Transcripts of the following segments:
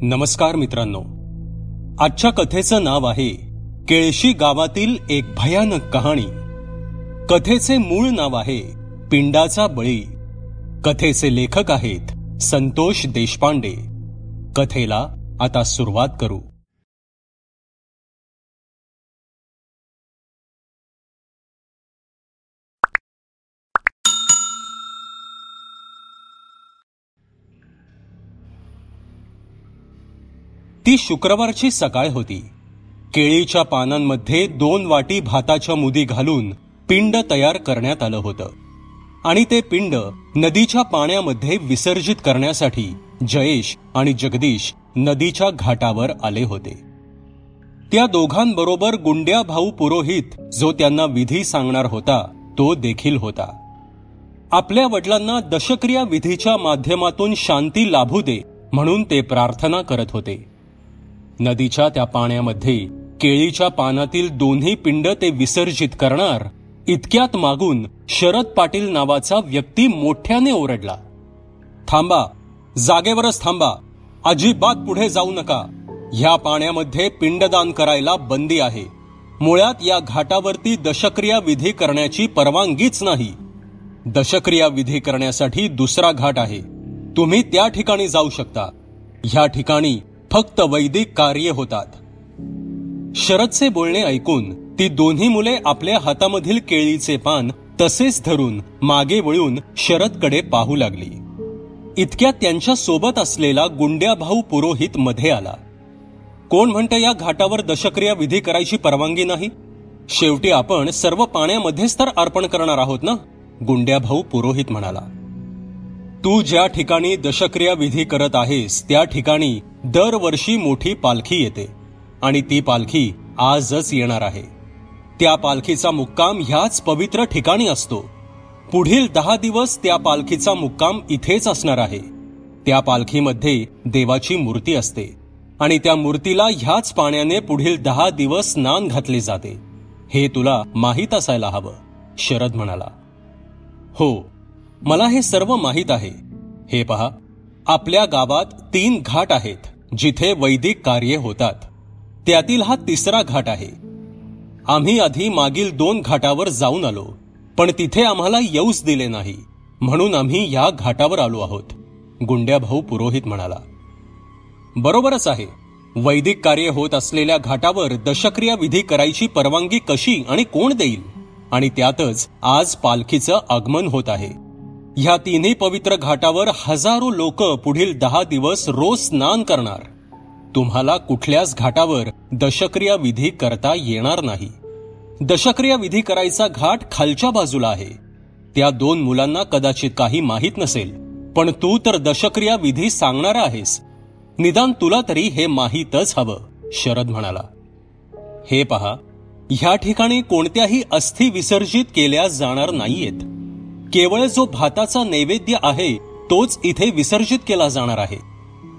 नमस्कार मित्रांनो, आजच्या कथेचं नाव आहे केळशी गावातील एक भयानक कहाणी. कथेचे मूळ नाव आहे पिंडाचा बळी. कथेचे लेखक आहेत संतोष देशपांडे. कथेला आता सुरुवात करू. ती शुक्रवारची सकाळ होती. केळीच्या पानांमध्ये 2 वाटी भाताच्या मुदी घालून पिंड तयार करण्यात आलं होतं आणि ते पिंड नदीच्या पाण्यामध्ये विसर्जित करण्यासाठी जयेश आणि जगदीश नदीच्या घाटावर आले होते. त्या दोघांबरोबर गुंड्या भाऊ पुरोहित, जो त्यांना विधी सांगणार होता, तो देखील होता. आपल्या वडिलांना दशक्रिया विधीच्या माध्यमातून शांती लाभू दे म्हणून ते प्रार्थना करत होते. नदीच्या त्या पाण्यामध्ये केळीच्या पानातील 2 पिंड ते विसर्जित करणार इतक्यात मागून शरद पाटील नावाचा व्यक्ती मोठ्याने ओरडला, "थांबा, जागेवरच थांबा, अजिबात पुढे जाऊ नका. ह्या पाण्यामध्ये पिंडदान करायला बंदी आहे. मुळात या घाटावरती दशक्रिया विधी करण्याची परवानगीच नाही. दशक्रिया विधी करण्यासाठी दुसरा घाट आहे, तुम्ही त्या ठिकाणी जाऊ शकता. ह्या ठिकाणी फक्त वैदिक कार्य होतात." शरदचे बोलणे ऐकून ती 2 मुले आपल्या हातामधील केळीचे पान तसेच धरून मागे वळून शरदकडे पाहू लागली. इतक्यात त्यांच्या सोबत असलेला गुंड्या भाऊ पुरोहित मध्ये आला. "कोण म्हणते या घाटावर दशक्रिया विधी करायची परवानगी नाही? शेवटी आपण सर्व पाण्यामध्येच तर अर्पण करणार आहोत ना?" गुंड्या भाऊ पुरोहित म्हणाला. "तू ज्या ठिकाणी दशक्रिया विधी करत आहेस त्या ठिकाणी दरवर्षी मोठी पालखी येते आणि ती पालखी आजच येणार आहे. त्या पालखीचा मुक्काम ह्याच पवित्र ठिकाणी असतो. पुढील 10 दिवस त्या पालखीचा मुक्काम इथेच असणार आहे. त्या पालखीमध्ये देवाची मूर्ती असते आणि त्या मूर्तीला ह्याच पाण्याने पुढील 10 दिवस स्नान घातले जाते. हे तुला माहीत असायला हवं," शरद म्हणाला. "हो, मला हे सर्व माहीत आहे. हे पहा, आपल्या गावात 3 घाट आहेत जिथे वैदिक कार्य होतात. त्यातील हा 3रा घाट आहे. आम्ही आधी मागील 2 घाटावर जाऊन आलो, पण तिथे आम्हाला येऊच दिले नाही, म्हणून आम्ही या घाटावर आलो आहोत," गुंड्या भाऊ पुरोहित म्हणाला. "बरोबरच आहे. वैदिक कार्य होत असलेल्या घाटावर दशक्रिया विधी करायची परवानगी कशी आणि कोण देईल? आणि त्यातच आज पालखीचं आगमन होत आहे. ह्या 3 पवित्र घाटावर हजारो लोक पुढील 10 दिवस रोज स्नान करणार. तुम्हाला कुठल्याच घाटावर दशक्रिया विधी करता येणार नाही. दशक्रिया विधी करायचा घाट खालच्या बाजूला आहे. त्या 2 मुलांना कदाचित काही माहीत नसेल, पण तू तर दशक्रिया विधी सांगणारा आहेस. निदान तुला तरी हे माहीतच हवं," शरद म्हणाला. "हे पहा, ह्या ठिकाणी कोणत्याही अस्थी विसर्जित केल्या जाणार नाहीयेत. केवळ जो भाताचा नैवेद्य आहे तोच इथे विसर्जित केला जाणार आहे.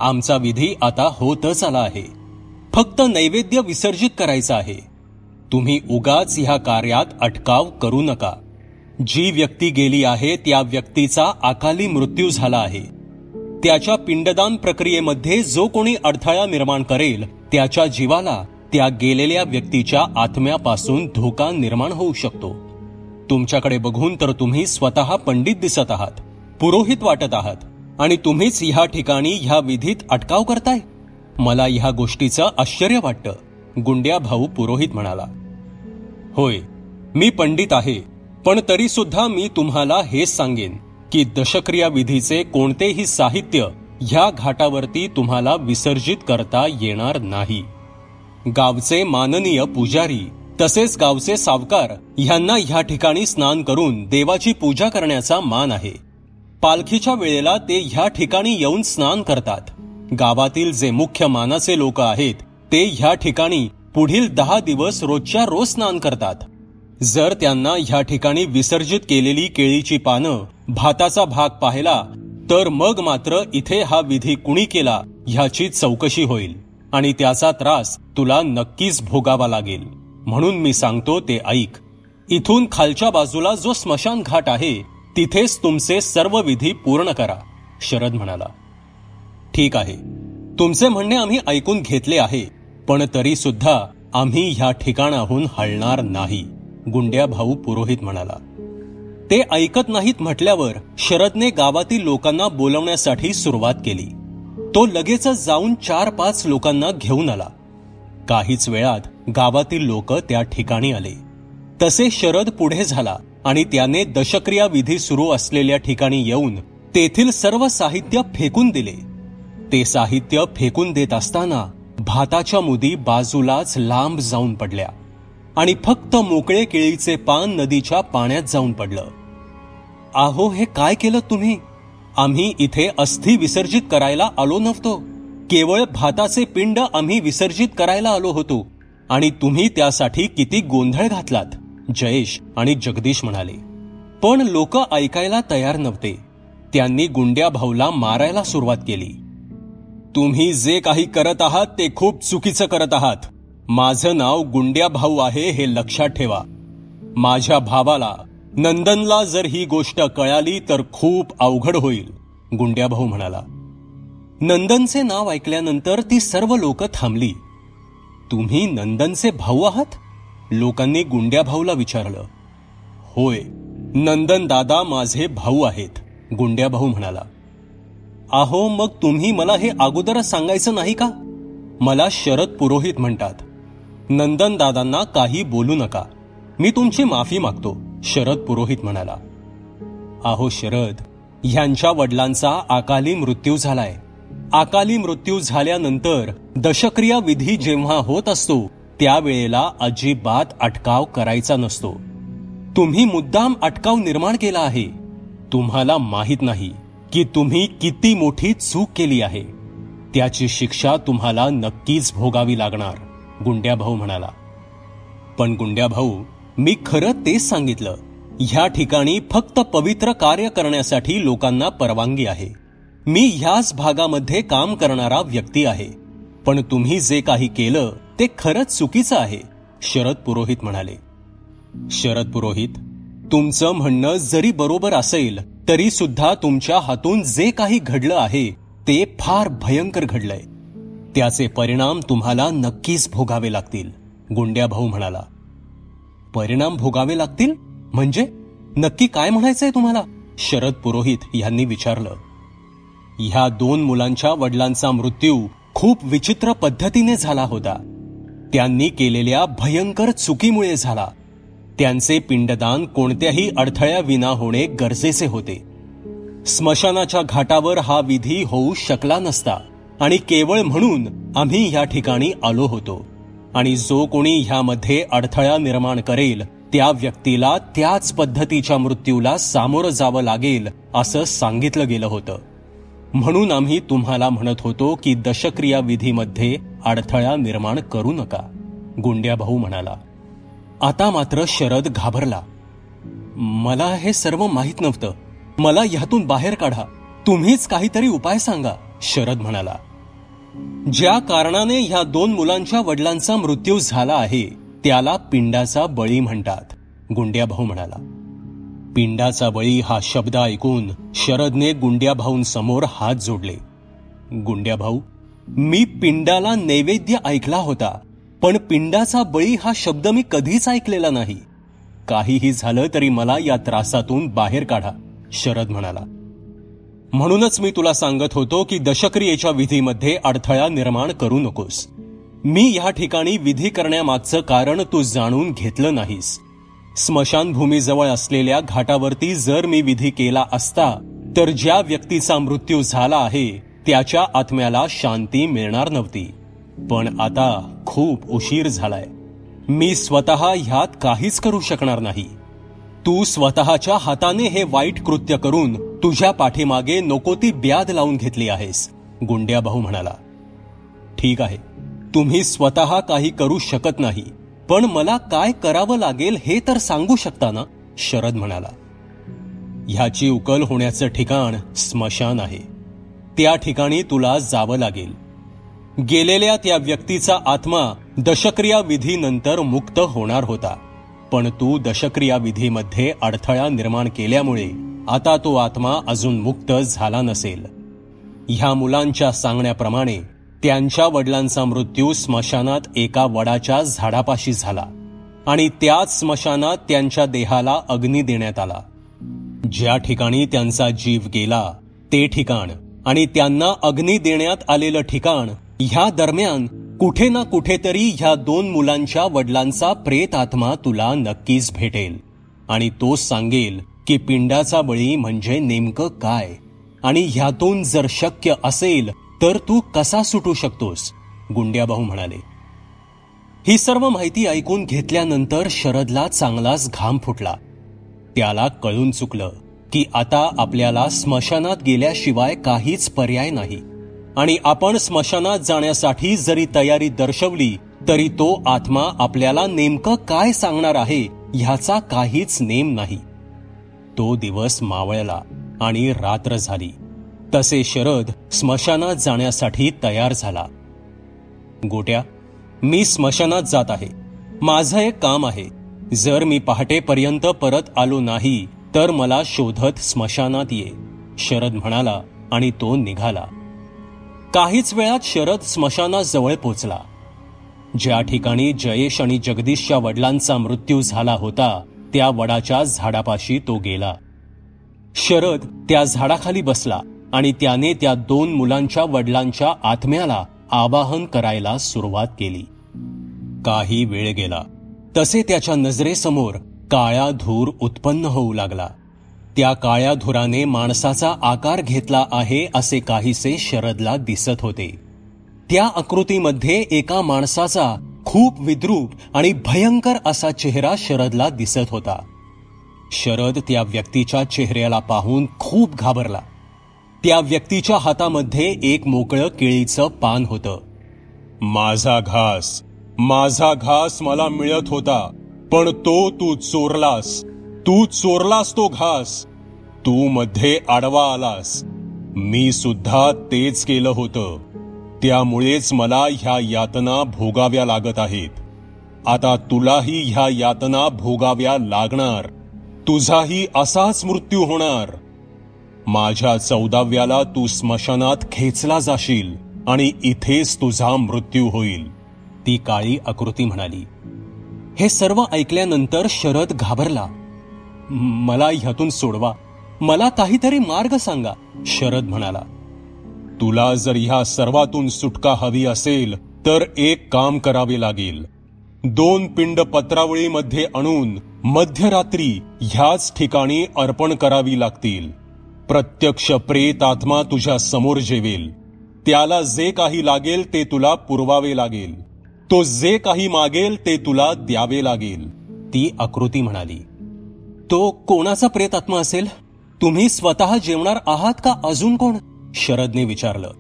आमचा विधी आता होतच आला आहे. फक्त नैवेद्य विसर्जित करायचा आहे. तुम्ही उगाच ह्या कार्यात अटकाव करू नका. जी व्यक्ती गेली आहे त्या व्यक्तीचा अकाली मृत्यू झाला आहे. त्याच्या पिंडदान प्रक्रियेमध्ये जो कोणी अडथळा निर्माण करेल त्याच्या जीवाला त्या गेलेल्या व्यक्तीच्या आत्म्यापासून धोका निर्माण होऊ शकतो. तुमच्याकडे बघून तर तुम्ही स्वतः पंडित दिसत आहात, पुरोहित वाटत आहात, आणि तुम्हीच ह्या ठिकाणी ह्या विधीत अटकाव करताय. मला ह्या गोष्टीचं आश्चर्य वाटतं," गुंड्या भाऊ पुरोहित म्हणाला. "होय, मी पंडित आहे, पण तरी सुद्धा मी तुम्हाला हेच सांगेन की दशक्रिया विधीचे कोणतेही साहित्य ह्या घाटावरती तुम्हाला विसर्जित करता येणार नाही. गावचे माननीय पुजारी तसेच गावचे सावकार ह्यांना ह्या ठिकाणी स्नान करून देवाची पूजा करण्याचा मान आहे. पालखीच्या वेळेला ते ह्या ठिकाणी येऊन स्नान करतात. गावातील जे मुख्य मानाचे लोक आहेत ते ह्या ठिकाणी पुढील 10 दिवस रोजच्या रोज स्नान करतात. जर त्यांना ह्या ठिकाणी विसर्जित केलेली केळीची पानं, भाताचा भाग पाहिला तर मग मात्र इथे हा विधी कुणी केला ह्याची चौकशी होईल आणि त्याचा त्रास तुला नक्कीच भोगावा लागेल. म्हणून मी सांगतो ते ऐक. इथून खालच्या बाजूला जो स्मशान घाट आहे तिथेच तुमचे सर्व विधी पूर्ण करा," शरद म्हणाला. "ठीक आहे, तुमचे म्हणणे आम्ही ऐकून घेतले आहे, पण तरी सुद्धा आम्ही ह्या ठिकाणाहून हलणार नाही, गुंड्या भाऊ पुरोहित म्हणाला. ते ऐकत नाहीत म्हटल्यावर शरदने गावातील लोकांना बोलवण्यासाठी सुरुवात केली. तो लगेचच जाऊन 4-5 लोकांना घेऊन आला. काहीच वेळात गावातील लोक त्या ठिकाणी आले. तसे शरद पुढे झाला आणि त्याने दशक्रिया विधी सुरू असलेल्या ठिकाणी येऊन तेथील सर्व साहित्य फेकून दिले. ते साहित्य फेकून देत असताना भाताच्या मुदी बाजूलाच लांब जाऊन पडल्या आणि फक्त मोकळे केळीचे पान नदीच्या पाण्यात जाऊन पडलं. आहो, हे काय केलं तुम्ही? आम्ही इथे अस्थि विसर्जित करायला आलो नव्हतो. केवळ भाताचे पिंड आम्ही विसर्जित करायला आलो होतो आणि तुम्ही त्यासाठी किती गोंधळ घातलात, जयेश आणि जगदीश म्हणाले. पण लोक ऐकायला तयार नव्हते. त्यांनी गुंड्या भाऊला मारायला सुरुवात केली. तुम्ही जे काही करत आहात ते खूप चुकीचं करत आहात. माझं नाव गुंड्या भाऊ आहे हे लक्षात ठेवा. माझ्या भावाला नंदनला जर ही गोष्ट कळाली तर खूप अवघड होईल, गुंड्या भाऊ म्हणाला. नंदनचे नाव ऐकल्यानंतर ती सर्व लोक थांबली. तुम्ही नंदनचे भाऊ आहात? लोकांनी गुंड्या भाऊला विचारलं. होय, नंदन दादा माझे भाऊ आहेत, गुंड्या भाऊ म्हणाला. आहो, मग तुम्ही मला हे अगोदरच सांगायचं नाही का? मला शरद पुरोहित म्हणतात. नंदन दादांना काही बोलू नका. मी तुमची माफी मागतो, शरद पुरोहित म्हणाला. आहो शरद, ह्यांच्या वडिलांचा अकाली मृत्यू झालाय. अकाली मृत्यू झाल्यानंतर दशक्रिया विधी जेव्हा होत असतो त्यावेळेला अजिबात अटकाव करायचा नसतो. तुम्ही मुद्दाम अटकाव निर्माण केला आहे. तुम्हाला माहित नाही की तुम्ही किती मोठी चूक केली आहे. त्याची शिक्षा तुम्हाला नक्कीच भोगावी लागणार, गुंड्या भाऊ म्हणाला. पण गुंड्या भाऊ, मी खरं तेच सांगितलं. ह्या ठिकाणी फक्त पवित्र कार्य करण्यासाठी लोकांना परवानगी आहे. मी ह्याच भागामध्ये काम करणारा व्यक्ती आहे. पण तुम्ही जे काही केलं ते खरंच चुकीचं आहे, शरद पुरोहित म्हणाले. शरद पुरोहित, तुमचं म्हणणं जरी बरोबर असेल तरी सुद्धा तुमच्या हातून जे काही घडलं आहे ते फार भयंकर घडलंय. त्याचे परिणाम तुम्हाला नक्कीच भोगावे लागतील, गुंड्या भाऊ म्हणाला. परिणाम भोगावे लागतील म्हणजे नक्की काय म्हणायचंय तुम्हाला? शरद पुरोहित यांनी विचारलं. ह्या 2 मुलांच्या वडिलांचा मृत्यू खूप विचित्र पद्धतीने झाला होता. त्यांनी केलेल्या भयंकर चुकीमुळे झाला. त्यांचे पिंडदान कोणत्याही अडथळ्याविना होणे गरजेचे होते. स्मशानाच्या घाटावर हा विधी होऊ शकला नसता आणि केवळ म्हणून आम्ही ह्या ठिकाणी आलो होतो. आणि जो कोणी ह्यामध्ये अडथळा निर्माण करेल त्या व्यक्तीला त्याच पद्धतीच्या मृत्यूला सामोरं जावं लागेल असं सांगितलं गेलं होतं. म्हणून आम्ही तुम्हाला म्हणत होतो की दशक्रिया विधीमध्ये अडथळा निर्माण करू नका, गुंड्या भाऊ म्हणाला. आता मात्र शरद घाबरला. मला हे सर्व माहीत नव्हतं. मला ह्यातून बाहेर काढा. तुम्हीच काहीतरी उपाय सांगा, शरद म्हणाला. ज्या कारणाने ह्या 2 मुलांच्या वडिलांचा मृत्यू झाला आहे त्याला पिंडाचा बळी म्हणतात, गुंड्या भाऊ म्हणाला. पिंडाचा बळी हा शब्द ऐकून शरदने गुंड्या भाऊंसमोर हात जोडले. गुंड्या भाऊ, मी पिंडाला नैवेद्य ऐकला होता, पण पिंडाचा बळी हा शब्द मी कधीच ऐकलेला नाही. काहीही झालं तरी मला या त्रासातून बाहेर काढा, शरद म्हणाला. म्हणूनच मी तुला सांगत होतो की दशक्रियेच्या विधीमध्ये अडथळा निर्माण करू नकोस. मी या ठिकाणी विधी करण्यामागचं कारण तू जाणून घेतलं नाहीस. स्मशानभूमीजवळ असलेल्या घाटावरती जर मी विधी केला असता तर ज्या व्यक्तीचा मृत्यू झाला आहे त्याच्या आत्म्याला शांती मिळणार नव्हती. पण आता खूप उशीर झालाय. मी स्वतः ह्यात काहीच करू शकणार नाही. तू स्वतःच्या हाताने हे वाईट कृत्य करून तुझ्या पाठीमागे नको ती ब्याद लावून घेतली आहेस, गुंड्या भाऊ म्हणाला. ठीक आहे, तुम्ही स्वतः काही करू शकत नाही, पण मला काय करावं लागेल हे तर सांगू शकता ना, शरद म्हणाला. ह्याची उकल होण्याचं ठिकाण स्मशान आहे. त्या ठिकाणी तुला जावं लागेल. गेलेल्या त्या व्यक्तीचा आत्मा दशक्रिया विधीनंतर मुक्त होणार होता, पण तू दशक्रिया विधीमध्ये अडथळा निर्माण केल्यामुळे आता तो आत्मा अजून मुक्त झाला नसेल. ह्या मुलांच्या सांगण्याप्रमाणे त्यांच्या वडिलांचा मृत्यू स्मशानात एका वडाच्या झाडापाशी झाला आणि त्याच स्मशानात त्यांच्या देहाला अग्नी देण्यात आला. ज्या ठिकाणी त्यांचा जीव गेला ते ठिकाण आणि त्यांना अग्नी देण्यात आलेलं ठिकाण ह्या दरम्यान कुठे ना कुठेतरी ह्या 2 मुलांच्या वडिलांचा प्रेत आत्मा तुला नक्कीच भेटेल आणि तो सांगेल की पिंडाचा बळी म्हणजे नेमकं काय आणि ह्यातून जर शक्य असेल तर तू कसा सुटू शकतोस, गुंड्याभाऊ म्हणाले. ही सर्व माहिती ऐकून घेतल्यानंतर शरदला चांगलाच घाम फुटला. त्याला कळून चुकलं की आता आपल्याला स्मशानात गेल्याशिवाय काहीच पर्याय नाही आणि आपण स्मशानात जाण्यासाठी जरी तयारी दर्शवली तरी तो आत्मा आपल्याला नेमकं काय सांगणार आहे ह्याचा काहीच नेम नाही. तो दिवस मावळला आणि रात्र झाली तसे शरद स्मशानात जाण्यासाठी तयार झाला. गोट्या, मी स्मशानात जात आहे. माझं एक काम आहे. जर मी पहाटेपर्यंत परत आलो नाही तर मला शोधत स्मशानात ये, शरद म्हणाला आणि तो निघाला. काहीच वेळात शरद स्मशानाजवळ पोचला. ज्या ठिकाणी जयेश आणि जगदीशच्या वडिलांचा मृत्यू झाला होता त्या वडाच्या झाडापाशी तो गेला. शरद त्या झाडाखाली बसला आणि त्याने त्या 2 मुलांच्या वडिलांच्या आत्म्याला आवाहन करायला सुरुवात केली. काही वेळ गेला तसे त्याच्या नजरेसमोर काळा धूर उत्पन्न होऊ लागला. त्या काळ्या धुराने माणसाचा आकार घेतला आहे असे काहीसे शरदला दिसत होते. त्या आकृतीमध्ये एका माणसाचा खूप विद्रूप आणि भयंकर असा चेहरा शरदला दिसत होता. शरद त्या व्यक्तीच्या चेहऱ्याला पाहून खूप घाबरला. त्या व्यक्तीच्या हातामध्ये एक मोकळं केळीचं पान होतं. माझा घास मला मिळत होता, पण तो तू चोरलास तो घास. तू मध्ये आडवा आलास. मी सुद्धा तेच केलं होतं. त्यामुळेच मला ह्या यातना भोगाव्या लागत आहेत. आता तुलाही ह्या यातना भोगाव्या लागणार. तुझाही असाच मृत्यू होणार. माझ्या 14व्याला तू स्मशानात खेचला जाशील आणि इथेच तुझा मृत्यू होईल, ती काळी आकृती म्हणाली. हे सर्व ऐकल्यानंतर शरद घाबरला. मला ह्यातून सोडवा, मला काहीतरी मार्ग सांगा, शरद म्हणाला. तुला जर ह्या सर्वातून सुटका हवी असेल तर एक काम करावे लागेल. 2 पिंड पत्रावळीमध्ये आणून मध्यरात्री ह्याच ठिकाणी अर्पण करावी लागतील. प्रत्यक्ष प्रेत आत्मा तुझ्या समोर जेवेल. त्याला जे काही लागेल ते तुला पुरवावे लागेल. तो जे काही मागेल ते तुला द्यावे लागेल, ती आकृती म्हणाली. तो कोणाचा प्रेत आत्मा असेल? तुम्ही स्वतः जेवणार आहात का अजून कोण? शरदने विचारलं.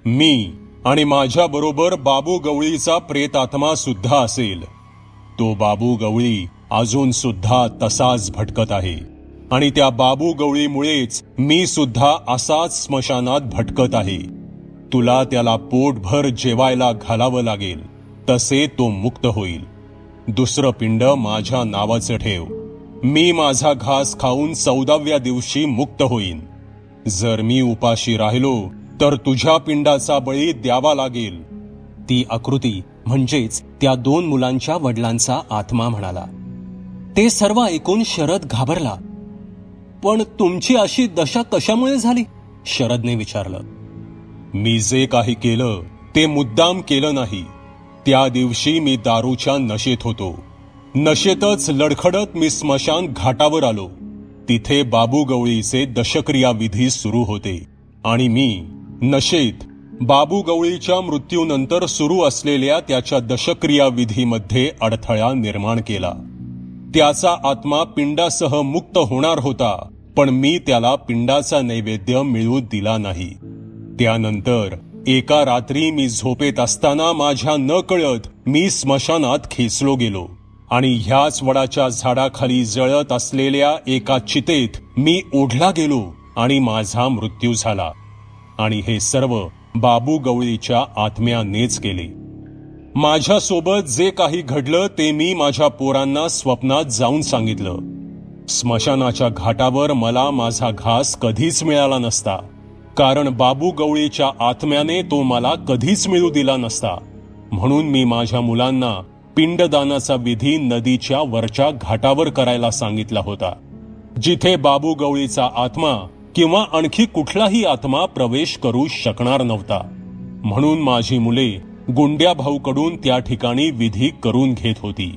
मी आणि माझ्या बरोबर बाबू गवळीचा प्रेत आत्मा सुद्धा असेल. तो बाबू गवळी अजून सुद्धा तसाच भटकत आहे आणि त्या बाबू गवळीमुळेच मी सुद्धा असाच स्मशानात भटकत आहे. तुला त्याला पोटभर जेवायला घालावं लागेल, तसे तो मुक्त होईल. दुसरं पिंड माझ्या नावाचं ठेव. मी माझा घास खाऊन 14व्या दिवशी मुक्त होईन. जर मी उपाशी राहिलो तर तुझ्या पिंडाचा बळी द्यावा लागेल, ती आकृती म्हणजेच त्या 2 मुलांच्या वडिलांचा आत्मा म्हणाला. ते सर्व ऐकून शरद घाबरला. पण तुमची अशी दशा कशामुळे झाली? शरदने विचारलं. मी जे काही केलं ते मुद्दाम केलं नाही. त्या दिवशी मी दारूच्या नशेत होतो. नशेतच लडखडत मी स्मशान घाटावर आलो. तिथे बाबू गवळीचे दशक्रिया विधी सुरू होते आणि मी नशेत बाबू गवळीच्या मृत्यूनंतर सुरू असलेल्या त्याच्या दशक्रिया विधीमध्ये अडथळा निर्माण केला. त्याचा आत्मा पिंडासह मुक्त होणार होता, पण मी त्याला पिंडाचा नैवेद्य मिळू दिला नाही. त्यानंतर एका रात्री मी झोपेत असताना माझ्या नकळत मी स्मशानात खेचलो गेलो आणि ह्याच वडाच्या झाडाखाली जळत असलेल्या एका चितेत मी ओढला गेलो आणि माझा मृत्यू झाला. आणि हे सर्व बाबू गवळीच्या आत्म्यानेच केले. माझ्यासोबत जे काही घडलं ते मी माझ्या पोरांना स्वप्नात जाऊन सांगितलं. स्मशानाच्या घाटावर मला माझा घास कधीच मिळाला नसता. कारण बाबू गवळीच्या आत्म्याने तो मला कधीच मिळू दिला नसता. म्हणून मी माझ्या मुलांना पिंडदानाचा विधी नदीच्या वरच्या घाटावर करायला सांगितला होता, जिथे बाबू गवळीचा आत्मा किंवा आणखी कुठलाही आत्मा प्रवेश करू शकणार नव्हता. म्हणून माझी मुले गुंड्या भाऊकडून त्या ठिकाणी विधी करून घेत होती.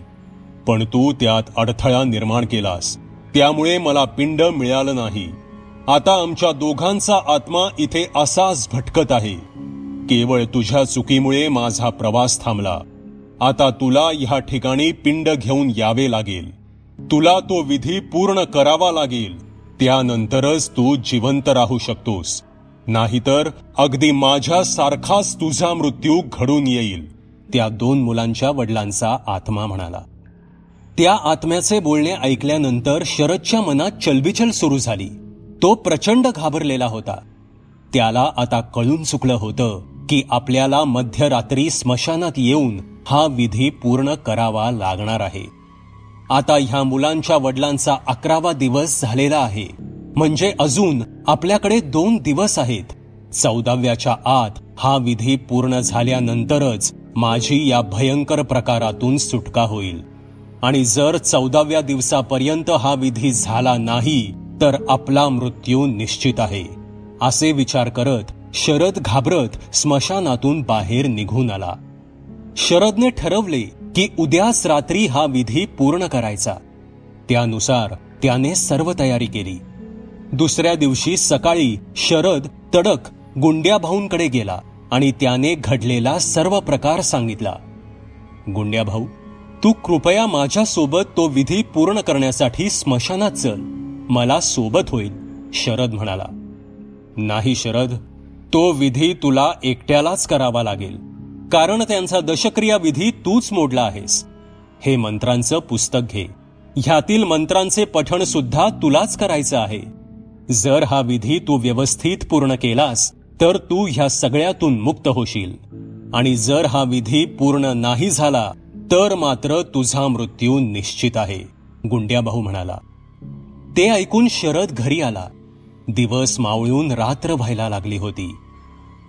पण तू त्यात अडथळा निर्माण केलास, त्यामुळे मला पिंड मिळालं नाही. आता आमच्या दोघांचा आत्मा इथे असाच भटकत आहे. केवळ तुझ्या चुकीमुळे माझा प्रवास थांबला. आता तुला ह्या ठिकाणी पिंड घेऊन यावे लागेल. तुला तो विधी पूर्ण करावा लागेल. त्यानंतरच तू जिवंत राहू शकतोस. नाहीतर अगदी माझ्यासारखाच तुझा मृत्यू घडून येईल. त्या 2 मुलांच्या वडिलांचा आत्मा म्हणाला. त्या आत्म्याचे बोलणे ऐकल्यानंतर शरदच्या मनात चलबिचल सुरू झाली. तो प्रचंड घाबरलेला होता. त्याला आता कळून चुकलं होतं की आपल्याला मध्यरात्री स्मशानात येऊन हा विधी पूर्ण करावा लागणार आहे. आता ह्या मुलांच्या वडिलांचा 11वा दिवस झालेला आहे. म्हणजे अजून आपल्याकडे 2 दिवस आहेत. 14व्याच्या आत हा विधी पूर्ण झाल्यानंतरच माझी या भयंकर प्रकारातून सुटका होईल. आणि जर 14व्या दिवसापर्यंत हा विधी झाला नाही तर आपला मृत्यू निश्चित आहे. असे विचार करत शरद घाबरत स्मशानातून बाहेर निघून आला. शरदने ठरवले की उद्याच रात्री हा विधी पूर्ण करायचा. त्यानुसार त्याने सर्व तयारी केली. दुसऱ्या दिवशी सकाळी शरद तडक गुंड्या भाऊंकडे गेला आणि त्याने घडलेला सर्व प्रकार सांगितला. गुंड्या भाऊ, तू कृपया माझ्या सोबत तो विधी पूर्ण करण्यासाठी स्मशानात चल. मला सोबत होईल, शरद म्हणाला. नाही शरद, तो विधी तुला एकट्यालाच करावा लागेल, कारण त्यांचा दशक्रिया विधी तूच मोडला आहेस. हे मंत्रांचं पुस्तक घे. ह्यातील मंत्रांचे पठण सुद्धा तुलाच करायचं आहे. जर हा विधी तू व्यवस्थित पूर्ण केलास तर तू ह्या सगळ्यातून मुक्त होशील. आणि जर हा विधी पूर्ण नाही झाला तर मात्र तुझा मृत्यू निश्चित आहे, गुंड्या भाऊ म्हणाला. ते ऐकून शरद घरी आला. दिवस मावळून रात्र व्हायला लागली होती.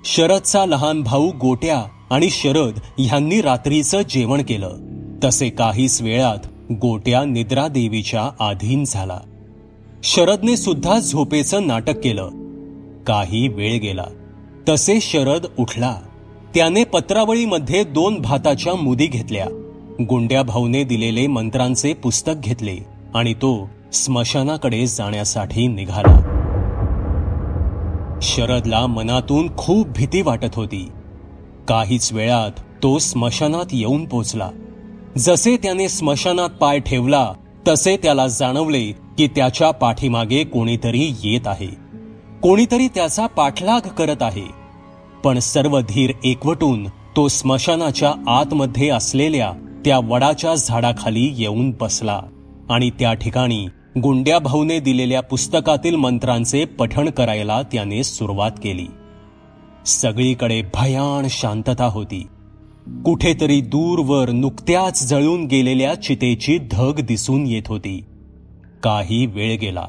शरदचा लहान भाऊ गोट्या आणि शरद ह्यांनी रात्रीचं जेवण केलं. तसे काहीच वेळात गोट्या निद्रा देवीच्या अधीन झाला. शरदने सुद्धा झोपेचं नाटक केलं. काही वेळ गेला तसे शरद उठला. त्याने पत्रावळीमध्ये 2 भाताच्या मुदी घेतल्या. गुंड्या भाऊने दिलेले मंत्रांचे पुस्तक घेतले आणि तो स्मशानाकडे जाण्यासाठी निघाला. शरदला मनातून खूप भीती वाटत होती. काहीच वेळात तो स्मशानात येऊन पोचला. जसे त्याने स्मशानात पाय ठेवला तसे त्याला जाणवले की त्याच्या पाठीमागे कोणीतरी येत आहे. कोणीतरी त्याचा पाठलाग करत आहे. पण सर्व धीर एकवटून तो स्मशानाच्या आतमध्ये असलेल्या त्या वडाच्या झाडाखाली येऊन बसला आणि त्या ठिकाणी गुंड्या भाऊने दिलेल्या पुस्तकातील मंत्रांचे पठण करायला त्याने सुरुवात केली. सगळीकडे भयान शांतता होती. कुठेतरी दूरवर नुकत्याच जळून गेलेल्या चितेची धग दिसून येत होती. काही वेळ गेला.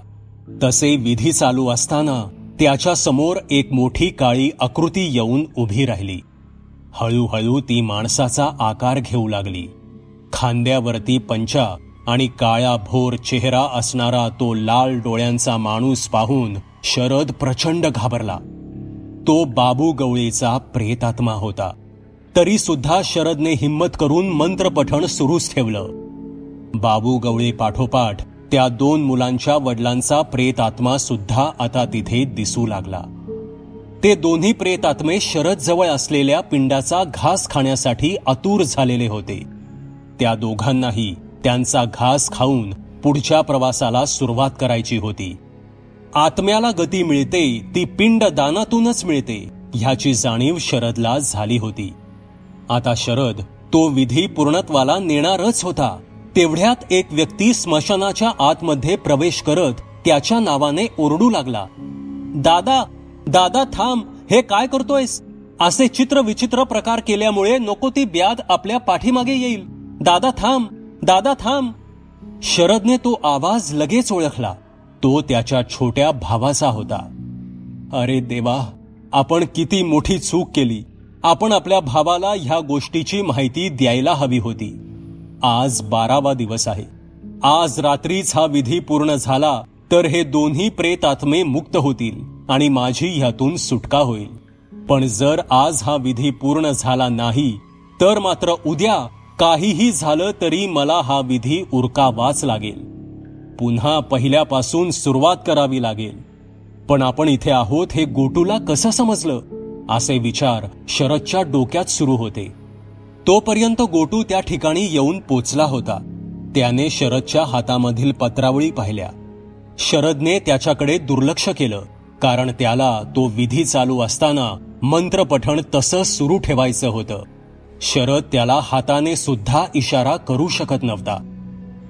तसे विधी चालू असताना त्याच्या समोर एक मोठी काळी आकृती येऊन उभी राहिली. हळूहळू ती माणसाचा आकार घेऊ लागली. खांद्यावरती पंचा आणि काळा भोर चेहरा असणारा तो लाल डोळ्यांचा माणूस पाहून शरद प्रचंड घाबरला. तो बाबू गवळीचा प्रेतात्मा होता. तरी सुद्धा शरदने हिम्मत करून मंत्रपठण सुरूच ठेवलं. बाबू गवळी पाठोपाठ त्या 2 मुलांच्या वडिलांचा प्रेतात्मा सुद्धा आता तिथे दिसू लागला. ते दोन्ही प्रेतात्मे शरद जवळ असलेल्या पिंडाचा घास खाण्यासाठी आतुर झालेले होते. त्या दोघांनाही त्यांचा घास खाऊन पुढच्या प्रवासाला सुरुवात करायची होती. आत्म्याला गती मिळते ती पिंड दानातूनच मिळते ह्याची जाणीव शरदला झाली होती. आता शरद तो विधी पूर्णत्वाला नेणारच होता. तेवढ्यात एक व्यक्ती स्मशानाच्या आतमध्ये प्रवेश करत त्याच्या नावाने ओरडू लागला. दादा, दादा थांब, हे काय करतोयस? असे चित्र विचित्र प्रकार केल्यामुळे नको ती ब्याद आपल्या पाठीमागे येईल. दादा थांब, दादा थांब. शरदने तो आवाज लगेच ओळखला. तो त्याच्या छोट्या भावाचा होता. अरे देवा, आपण किती मोठी चूक केली. आपण आपल्या भावाला ह्या गोष्टीची माहिती द्यायला हवी होती. आज 12वा दिवस आहे. आज रात्रीच हा विधी पूर्ण झाला तर हे दोन्ही प्रेतात्मे मुक्त होतील आणि माझी ह्यातून सुटका होईल. पण जर आज हा विधी पूर्ण झाला नाही तर मात्र उद्या काहीही झालं तरी मला हा विधी उरकावाच लागेल. पुन्हा पहिल्यापासून सुरुवात करावी लागेल. पण आपण इथे आहोत हे गोटूला कसं समजलं, असे विचार शरदच्या डोक्यात सुरू होते. तोपर्यंत गोटू त्या ठिकाणी येऊन पोचला होता. त्याने शरदच्या हातामधील पत्रावळी पाहिल्या. शरदने त्याच्याकडे दुर्लक्ष केलं, कारण त्याला तो विधी चालू असताना मंत्रपठण तसंच सुरू ठेवायचं होतं. शरद त्याला हाताने सुद्धा इशारा करू शकत नव्हता.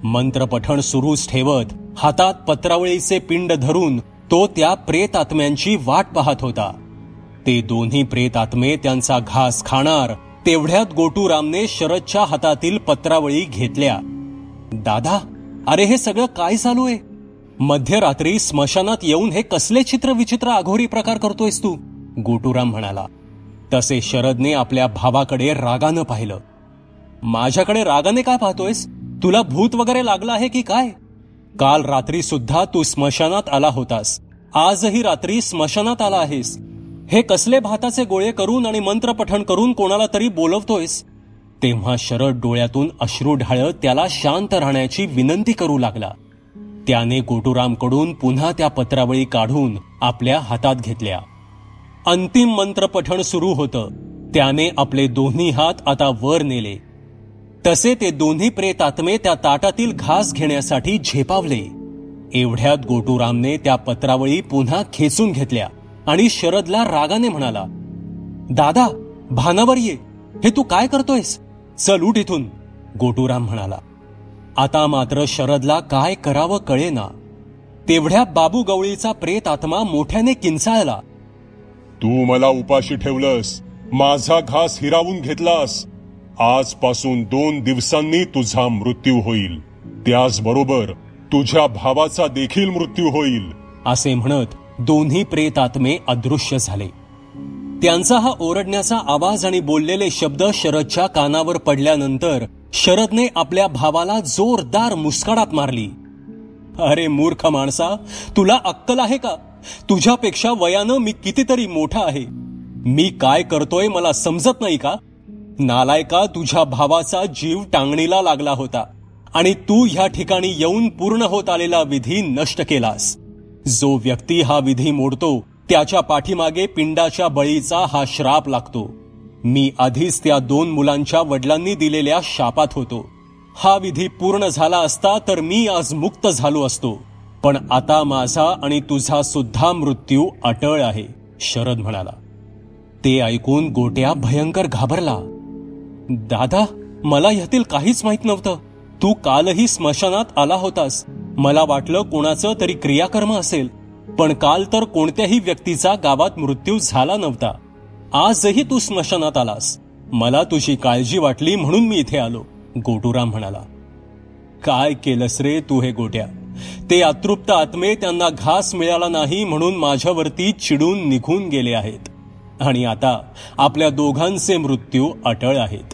मंत्रपठण सुरूच ठेवत हातात पत्रावळीचे पिंड धरून तो त्या प्रेतात्म्यांची वाट पाहत होता. ते दोन्ही प्रेतात्मे त्यांचा घास खाणार तेवढ्यात गोटूरामने शरदच्या हातातील पत्रावळी घेतल्या. दादा, अरे हे सगळं काय चालू आहे? मध्यरात्री स्मशानात येऊन हे कसले चित्र विचित्र अघोरी प्रकार करतोयस तू? गोटूराम म्हणाला. तसे शरदने आपल्या भावाकडे रागानं पाहिलं. माझ्याकडे रागाने काय पाहतोयस? तुला भूत वगैरे लागलं आहे की काय? काल रात्री सुद्धा तू स्मशानात आला होतास. आजही रात्री स्मशानात आला आहेस. हे कसले भाताचे गोळे करून आणि मंत्रपठण करून कोणाला तरी बोलवतोयस? तेव्हा शरद डोळ्यातून अश्रू ढाळत त्याला शांत राहण्याची विनंती करू लागला. त्याने गोटूरामकडून पुन्हा त्या पत्रावळी काढून आपल्या हातात घेतल्या. अंतिम मंत्रपठण सुरू होतं. त्याने आपले दोन्ही हात आता वर नेले. तसे ते दोन्ही प्रेतात्मे त्या ताटातील घास घेण्यासाठी झेपावले. एवढ्यात गोटूरामने त्या पत्रावळी पुन्हा खेचून घेतल्या आणि शरदला रागाने म्हणाला, दादा, भानावर ये. हे तू काय करतोयस? चल उठ इथून. गोटूराम म्हणाला. आता मात्र शरदला काय करावं कळेना. तेवढ्या बाबू गवळीचा प्रेतात्मा मोठ्याने किंचाळला. तू मला उपाशी ठेवलंस, माझा घास हिरावून घेतलास. आजपासून 2 दिवसांनी तुझा मृत्यू होईल. त्याचबरोबर तुझ्या भावाचा देखील मृत्यू होईल. असे म्हणत दोन्ही प्रेतात्मे अदृश्य झाले. त्यांचा हा ओरडण्याचा आवाज आणि बोललेले शब्द शरदच्या कानावर पडल्यानंतर शरदने आपल्या भावाला जोरदार मुस्काडात मारली. अरे मूर्ख माणसा, तुला अक्कल आहे का? तुझ्यापेक्षा वयानं मी कितीतरी मोठा आहे. मी काय करतोय मला समजत नाही का? नालायका, तुझ्या भावाचा जीव टांगणीला लागला होता आणि तू ह्या ठिकाणी येऊन पूर्ण होत आलेला विधी नष्ट केलास. जो व्यक्ती हा विधी मोडतो त्याच्या पाठीमागे पिंडाच्या बळीचा हा श्राप लागतो. मी आधीच त्या 2 मुलांच्या वडिलांनी दिलेल्या शापात होतो. हा विधी पूर्ण झाला असता तर मी आज मुक्त झालो असतो. पण आता माझा आणि तुझा सुद्धा मृत्यू अटळ आहे, शरद म्हणाला. ते ऐकून गोट्या भयंकर घाबरला. दादा, मला ह्यातील काहीच माहित नव्हतं. तू कालही स्मशानात आला होतास. मला वाटलं कोणाचं तरी क्रियाकर्म असेल, पण काल तर कोणत्याही व्यक्तीचा गावात मृत्यू झाला नव्हता. आजही तू स्मशानात आलास. मला तुझी काळजी वाटली म्हणून मी इथे आलो, गोटूराम म्हणाला. काय केलंस रे तू हे गोट्या? ते अतृप्त आत्मे त्यांना घास मिळाला नाही म्हणून माझ्यावरती चिडून निघून गेले आहेत. आणि आता आपल्या दोघांचे मृत्यू अटळ आहेत,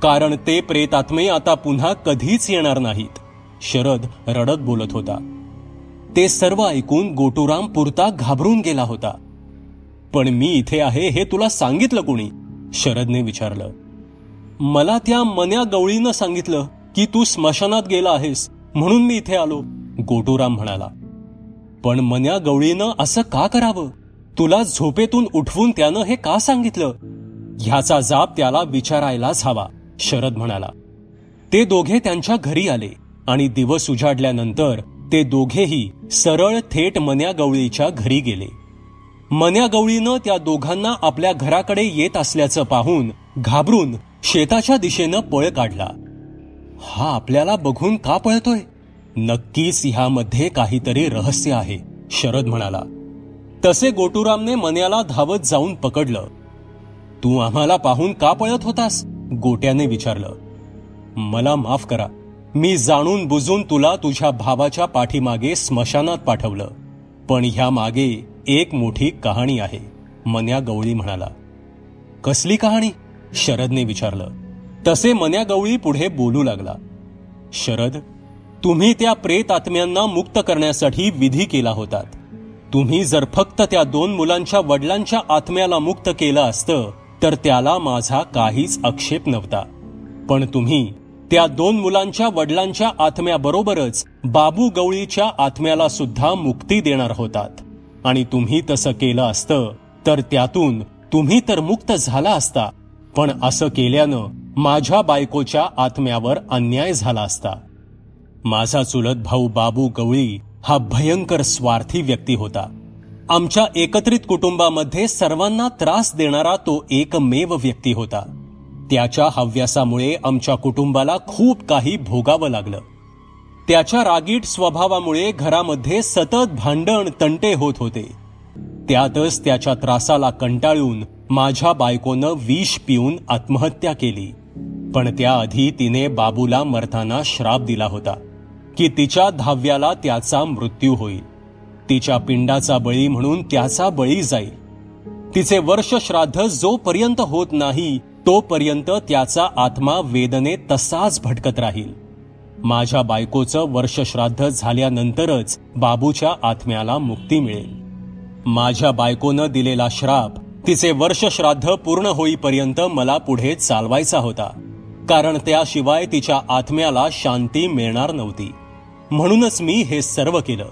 कारण ते प्रेतात्मे आता पुन्हा कधीच येणार नाहीत. शरद रडत बोलत होता. ते सर्व ऐकून गोटूराम पुरता घाबरून गेला होता. पण मी इथे आहे हे तुला सांगितलं कोणी? शरदने विचारलं. मला त्या मन्या गवळीनं सांगितलं की तू स्मशानात गेला आहेस म्हणून मी इथे आलो, गोटूराम म्हणाला. पण मन्या गवळीनं असं का करावं? तुला झोपेतून उठवून त्यानं हे का सांगितलं? ह्याचा जाब त्याला विचारायलाच हवा, शरद म्हणाला. ते दोघे त्यांच्या घरी आले आणि दिवस उजाडल्यानंतर ते दोघेही सरळ थेट मन्या गवळीच्या घरी गेले. मन्या गवळीनं त्या दोघांना आपल्या घराकडे येत असल्याचं पाहून घाबरून शेताच्या दिशेनं पळ काढला. हा आपल्याला बघून का पळतोय? नक्कीच ह्यामध्ये काहीतरी रहस्य आहे, शरद म्हणाला. तसे गोटूरामने मन्याला धावत जाऊन पकडलं. तू आम्हाला पाहून का पळत होतास? गोट्याने विचारलं. मला माफ करा, मी जाणून बुजून तुला तुझ्या भावाच्या पाठीमागे स्मशानात पाठवलं. पण ह्या मागे एक मोठी कहाणी आहे, मन्या गवळी म्हणाला. कसली कहाणी? शरदने विचारलं. तसे मन्या गवळी पुढे बोलू लागला. शरद, तुम्ही त्या प्रेत आत्म्यांना मुक्त करण्यासाठी विधी केला होतात. तुम्ही जर फक्त त्या 2 मुलांच्या वडिलांच्या आत्म्याला मुक्त केलं असतं तर त्याला माझा काहीच आक्षेप नव्हता. पण तुम्ही त्या 2 मुलांच्या वडिलांच्या आत्म्याबरोबरच बाबू गवळीच्या आत्म्याला सुद्धा मुक्ती देणार होतात. आणि तुम्ही तसं केलं असतं तर त्यातून तुम्ही तर मुक्त झाला असता, पण असं केल्यानं माझ्या बायकोच्या आत्म्यावर अन्याय झाला असता. माझा चुलत भाऊ बाबू गवळी हा भयंकर स्वार्थी व्यक्ती होता. आमच्या एकत्रित कुटुंबामध्ये सर्वांना त्रास देणारा तो एकमेव व्यक्ती होता. त्याच्या हव्यासामुळे आमच्या कुटुंबाला खूप काही भोगावं लागलं. त्याच्या रागीट स्वभावामुळे घरामध्ये सतत भांडण तंटे होत होते. त्यातच त्याच्या त्रासाला कंटाळून माझ्या बायकोनं विष पिऊन आत्महत्या केली. पण त्याआधी तिने बाबूला मरताना श्राप दिला होता की तिच्या 10व्याला त्याचा मृत्यू होईल. तिच्या पिंडाचा बळी म्हणून त्याचा बळी जाईल. तिचे वर्ष श्राद्ध जोपर्यंत होत नाही तोपर्यंत त्याचा आत्मा वेदनेत तसाच भटकत राहील. माझ्या बायकोचं वर्ष श्राद्ध झाल्यानंतरच बाबूच्या आत्म्याला मुक्ती मिळेल. माझ्या बायकोनं दिलेला श्राप तिचे वर्ष श्राद्ध पूर्ण होईपर्यंत मला पुढे चालवायचा होता, कारण त्याशिवाय तिच्या आत्म्याला शांती मिळणार नव्हती. म्हणूनच मी हे सर्व केलं.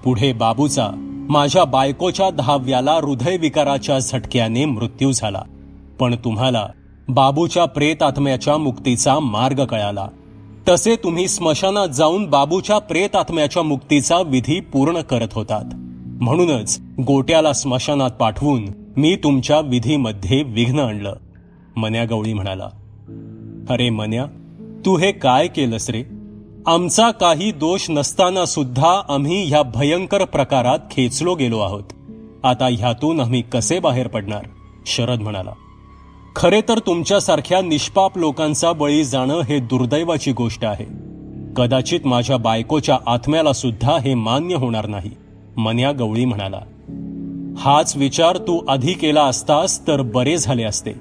पुढे बाबूचा माझ्या बायकोच्या 10व्याला हृदयविकाराच्या झटक्याने मृत्यू झाला. पण तुम्हाला बाबूच्या प्रेत आत्म्याच्या मुक्तीचा मार्ग कळाला. तसे तुम्ही स्मशानात जाऊन बाबूच्या प्रेत आत्म्याच्या मुक्तीचा विधी पूर्ण करत होतात. म्हणूनच गोट्याला स्मशानात पाठवून मी तुमच्या विधीमध्ये विघ्न आणलं, मन्या गवळी म्हणाला. अरे मन्या, तू हे काय केलंस रे? आमचा काही दोष नसताना सुद्धा आम्ही ह्या भयंकर प्रकारात खेचलो गेलो आहोत. आता ह्यातून आम्ही कसे बाहेर पडणार? शरद म्हणाला. खरे तर तुमच्यासारख्या निष्पाप लोकांचा बळी जाणं हे दुर्दैवाची गोष्ट आहे. कदाचित माझ्या बायकोच्या आत्म्याला सुद्धा हे मान्य होणार नाही, मन्या गवळी म्हणाला. हाच विचार तू आधी केला असतास तर बरे झाले असते.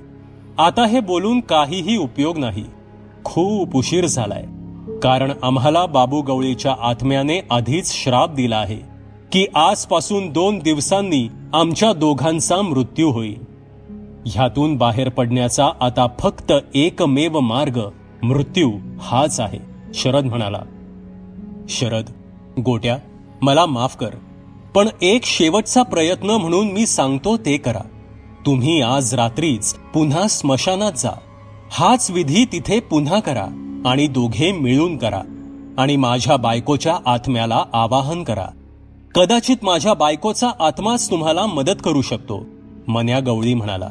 आता हे बोलून काहीही उपयोग नाही. खूप उशीर झालाय, कारण आम्हाला बाबू गवळीच्या आत्म्याने आधीच श्राप दिला आहे की आजपासून 2 दिवसांनी आमच्या दोघांचा मृत्यू होईल. ह्यातून बाहेर पडण्याचा आता फक्त एकमेव मार्ग मृत्यू हाच आहे, शरद म्हणाला. शरद, गोट्या, मला माफ कर, पण एक शेवटचा प्रयत्न म्हणून मी सांगतो ते करा. तुम्ही आज रात्रीच पुन्हा स्मशानात जा. हाच विधी तिथे पुन्हा करा आणि दोघे मिळून करा आणि माझ्या बायकोच्या आत्म्याला आवाहन करा. कदाचित माझ्या बायकोचा आत्माच तुम्हाला मदत करू शकतो, मन्या गवळी म्हणाला.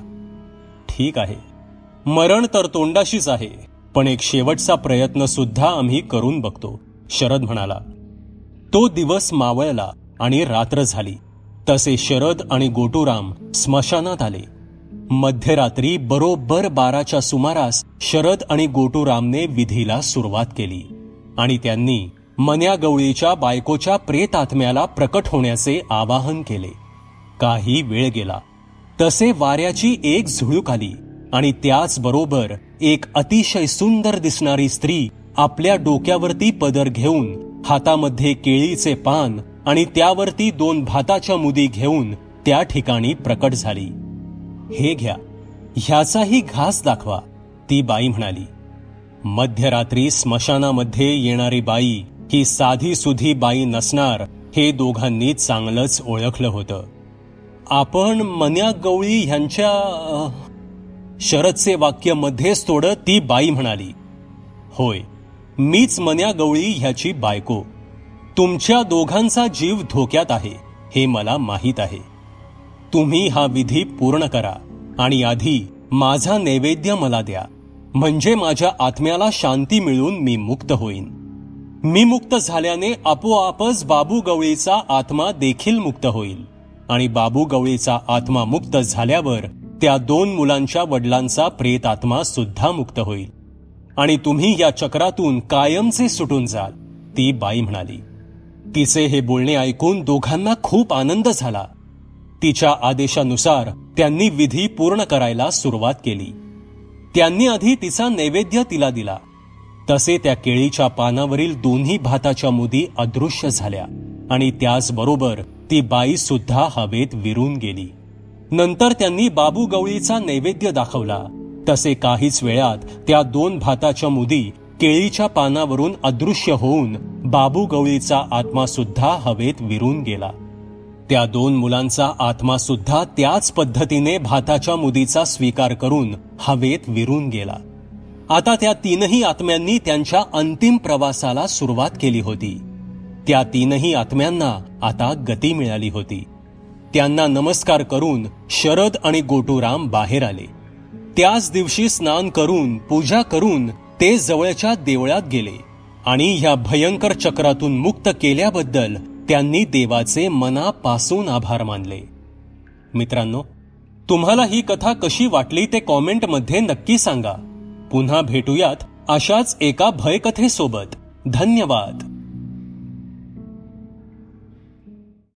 ठीक आहे, मरण तर तोंडाशीच आहे, पण एक शेवटचा प्रयत्न सुद्धा आम्ही करून बघतो, शरद म्हणाला. तो दिवस मावळला आणि रात्र झाली. तसे शरद आणि गोटूराम स्मशानात आले. मध्यरात्री बरोबर 12च्या सुमारास शरद आणि गोटूरामने विधीला सुरुवात केली आणि त्यांनी मन्या गवळीच्या बायकोच्या प्रेत आत्म्याला प्रकट होण्याचे आवाहन केले. काही वेळ गेला तसे वाऱ्याची एक झुळूक आली आणि त्याचबरोबर एक अतिशय सुंदर दिसणारी स्त्री आपल्या डोक्यावरती पदर घेऊन, हातामध्ये केळीचे पान आणि त्यावरती 2 भाताच्या मुदी घेऊन त्या ठिकाणी प्रकट झाली. हे घ्या, ह्याचाही घास दाखवा, ती बाई म्हणाली. मध्यरात्री स्मशानामध्ये येणारी बाई ही साधी सुधी बाई नसणार हे दोघांनी चांगलंच ओळखलं होतं. आपण मन्या गवळी ह्यांच्या... शरदचे वाक्य मध्येच तोडत ती बाई म्हणाली. होय, मीच मन्या गवळी ह्याची बायको. तुमच्या दोघांचा जीव धोक्यात आहे हे मला माहीत आहे. तुम्ही हा विधी पूर्ण करा आणि आधी माझा नैवेद्य मला द्या, म्हणजे माझ्या आत्म्याला शांती मिळून मी मुक्त होईन. मी मुक्त झाल्याने आपोआपच बाबू गवळीचा आत्मा देखील मुक्त होईल आणि बाबू गवळीचा आत्मा मुक्त झाल्यावर त्या 2 मुलांच्या वडिलांचा प्रेत आत्मा सुद्धा मुक्त होईल आणि तुम्ही या चक्रातून कायमचे सुटून जाल, ती बाई म्हणाली. तिचे हे बोलणे ऐकून दोघांना खूप आनंद झाला. तिच्या आदेशानुसार त्यांनी विधी पूर्ण करायला सुरुवात केली. त्यांनी आधी तिचा नैवेद्य तिला दिला. तसे त्या केळीच्या पानावरील दोन्ही भाताच्या मुदी अदृश्य झाल्या आणि त्याचबरोबर ती बाई सुद्धा हवेत विरून गेली. नंतर त्यांनी बाबू गवळीचा नैवेद्य दाखवला. तसे काहीच वेळात त्या 2 भाताच्या मुदी केळीच्या पानावरून अदृश्य होऊन बाबू गवळीचा आत्मा सुद्धा हवेत विरून गेला. त्या 2 मुलांचा आत्मा सुद्धा त्याच पद्धतीने भाताच्या मुदीचा स्वीकार करून हवेत विरून गेला. आता त्या 3ही आत्म्यांनी त्यांच्या अंतिम प्रवासाला सुरुवात केली होती. त्या 3ही आत्म्यांना आता गती मिळाली होती. त्यांना नमस्कार करून शरद आणि गोटूराम बाहेर आले. त्याच दिवशी स्नान करून पूजा करून ते जवळच्या देवळात गेले आणि ह्या भयंकर चक्रातून मुक्त केल्याबद्दल त्यांनी देवाचे मनापासून आभार मानले. मित्रांनो, तुम्हाला ही कथा कशी वाटली ते कॉमेंटमध्ये नक्की सांगा. पुन्हा भेटूयात अशाच एका भयकथेसोबत. धन्यवाद.